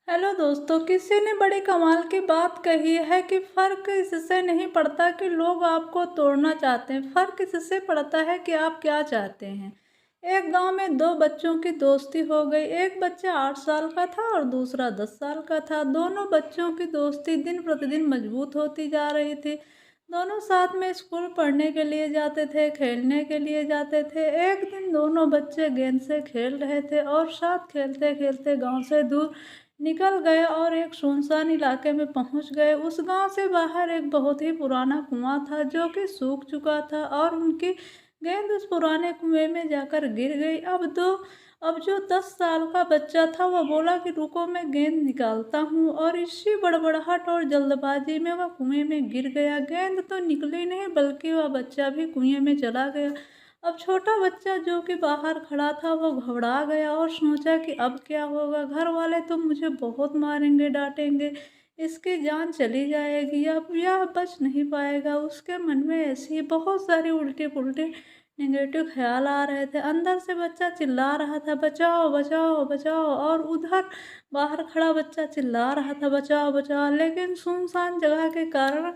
Hello दोस्तों, किसी ने बड़ी कमाल की बात कही है कि फ़र्क इससे नहीं पड़ता कि लोग आपको तोड़ना चाहते हैं, फ़र्क इससे पड़ता है कि आप क्या चाहते हैं। एक गांव में दो बच्चों की दोस्ती हो गई। एक बच्चा 8 साल का था और दूसरा 10 साल का था। दोनों बच्चों की दोस्ती दिन प्रतिदिन मजबूत होती जा रही थी। दोनों साथ में स्कूल पढ़ने के लिए जाते थे, खेलने के लिए जाते थे। एक दिन दोनों बच्चे गेंद से खेल रहे थे और साथ खेलते खेलते गांव से दूर निकल गए और एक सुनसान इलाके में पहुंच गए। उस गांव से बाहर एक बहुत ही पुराना कुआं था जो कि सूख चुका था और उनकी गेंद उस पुराने कुएं में जाकर गिर गई। अब जो 10 साल का बच्चा था वह बोला कि रुको, मैं गेंद निकालता हूँ, और इसी बड़बड़ाहट और जल्दबाजी में वह कुएं में गिर गया। गेंद तो निकली नहीं बल्कि वह बच्चा भी कुएं में चला गया। अब छोटा बच्चा जो कि बाहर खड़ा था वो घबरा गया और सोचा कि अब क्या होगा। घर वाले तो मुझे बहुत मारेंगे, डांटेंगे, इसकी जान चली जाएगी, अब यह बच नहीं पाएगा। उसके मन में ऐसी बहुत सारी उल्टे पुल्टे नेगेटिव ख्याल आ रहे थे। अंदर से बच्चा चिल्ला रहा था, बचाओ बचाओ बचाओ, और उधर बाहर खड़ा बच्चा चिल्ला रहा था, बचाओ बचाओ। लेकिन सुनसान जगह के कारण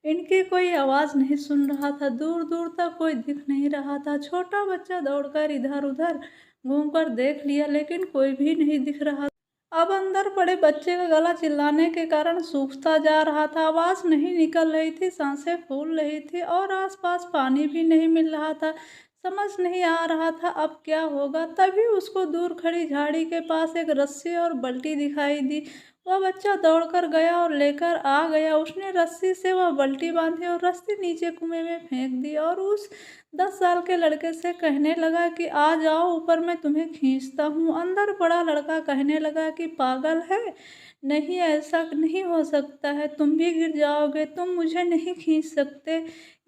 इनकी कोई आवाज़ नहीं सुन रहा था। दूर दूर तक कोई दिख नहीं रहा था। छोटा बच्चा दौड़कर इधर उधर घूमकर देख लिया लेकिन कोई भी नहीं दिख रहा। अब अंदर पड़े बच्चे का गला चिल्लाने के कारण सूखता जा रहा था। आवाज़ नहीं निकल रही थी, सांसें फूल रही थी और आसपास पानी भी नहीं मिल रहा था। समझ नहीं आ रहा था अब क्या होगा। तभी उसको दूर खड़ी झाड़ी के पास एक रस्सी और बाल्टी दिखाई दी। वह बच्चा दौड़कर गया और लेकर आ गया। उसने रस्सी से वह बाल्टी बांधी और रस्सी नीचे कुएं में फेंक दी और उस 10 साल के लड़के से कहने लगा कि आ जाओ ऊपर, मैं तुम्हें खींचता हूँ। अंदर पड़ा लड़का कहने लगा कि पागल है, नहीं, ऐसा नहीं हो सकता है, तुम भी गिर जाओगे, तुम मुझे नहीं खींच सकते,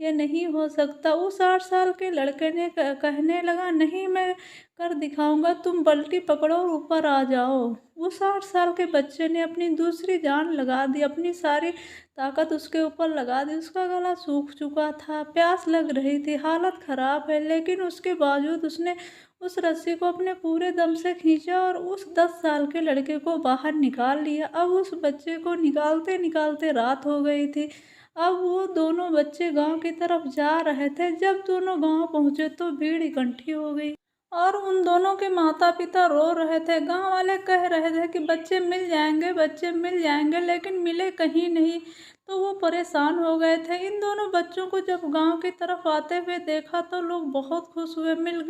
ये नहीं हो सकता। उस 8 साल के लड़के ने कहने लगा, नहीं, मैं कर दिखाऊंगा, तुम बाल्टी पकड़ो और ऊपर आ जाओ। उस 8 साल के बच्चे ने अपनी दूसरी जान लगा दी, अपनी सारी ताकत उसके ऊपर लगा दी। उसका गला सूख चुका था, प्यास लग रही थी, हालत खराब है, लेकिन उसके बावजूद उसने उस रस्सी को अपने पूरे दम से खींचा और उस 10 साल के लड़के को बाहर निकाल लिया। अब उस बच्चे को निकालते निकालते रात हो गई थी। अब वो दोनों बच्चे गांव की तरफ जा रहे थे। जब दोनों गांव पहुंचे तो भीड़ इकट्ठी हो गई और उन दोनों के माता पिता रो रहे थे। गांव वाले कह रहे थे कि बच्चे मिल जाएंगे, बच्चे मिल जाएंगे, लेकिन मिले कहीं नहीं। तो वो परेशान हो गए थे। इन दोनों बच्चों को जब गांव की तरफ आते हुए देखा तो लोग बहुत खुश हुए, मिल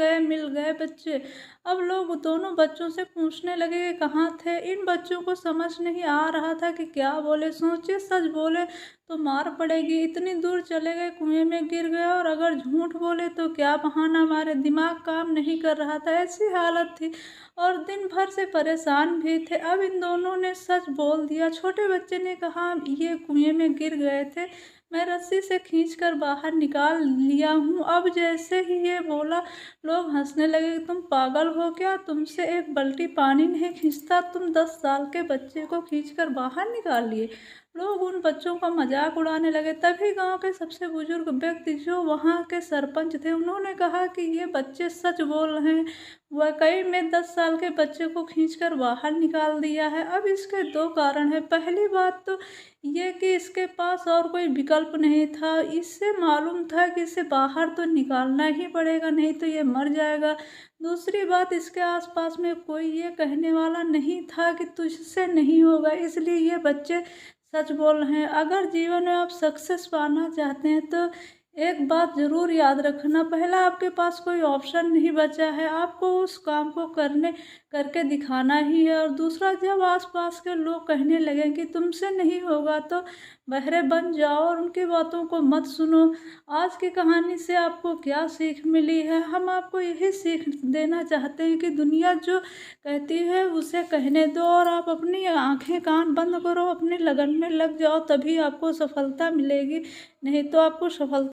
गए बच्चे। अब लोग दोनों बच्चों से पूछने लगे कि कहाँ थे। इन बच्चों को समझ नहीं आ रहा था कि क्या बोले। सोचे सच बोले तो मार पड़ेगी, इतनी दूर चले गए, कुएं में गिर गए, और अगर झूठ बोले तो क्या बहाना मारे, दिमाग काम नहीं कर रहा था, ऐसी हालत थी और दिन भर से परेशान भी थे। अब इन दोनों ने सच बोल दिया। छोटे बच्चे ने कहा, ये कुएं में गिर गए थे, मैं रस्सी से खींचकर बाहर निकाल लिया हूँ। अब जैसे ही ये बोला लोग हंसने लगे, तुम पागल हो क्या, तुमसे एक बाल्टी पानी नहीं खींचता, तुम 10 साल के बच्चे को खींचकर बाहर निकाल लिए। लोग उन बच्चों का मजाक उड़ाने लगे। तभी गांव के सबसे बुजुर्ग व्यक्ति जो वहां के सरपंच थे, उन्होंने कहा कि ये बच्चे सच बोल रहे हैं, वाकई में 10 साल के बच्चे को खींचकर बाहर निकाल दिया है। अब इसके दो कारण हैं। पहली बात तो ये कि इसके पास और कोई विकल्प नहीं था, इससे मालूम था कि इसे बाहर तो निकालना ही पड़ेगा, नहीं तो ये मर जाएगा। दूसरी बात, इसके आसपास में कोई ये कहने वाला नहीं था कि तुझसे नहीं होगा, इसलिए ये बच्चे सच बोल रहे हैं। अगर जीवन में आप सक्सेस पाना चाहते हैं तो एक बात ज़रूर याद रखना, पहला आपके पास कोई ऑप्शन नहीं बचा है, आपको उस काम को करके दिखाना ही है। और दूसरा, जब आसपास के लोग कहने लगें कि तुमसे नहीं होगा तो बहरे बन जाओ और उनकी बातों को मत सुनो। आज की कहानी से आपको क्या सीख मिली है? हम आपको यही सीख देना चाहते हैं कि दुनिया जो कहती है उसे कहने दो और आप अपनी आंखें कान बंद करो, अपनी लगन में लग जाओ, तभी आपको सफलता मिलेगी, नहीं तो आपको सफलता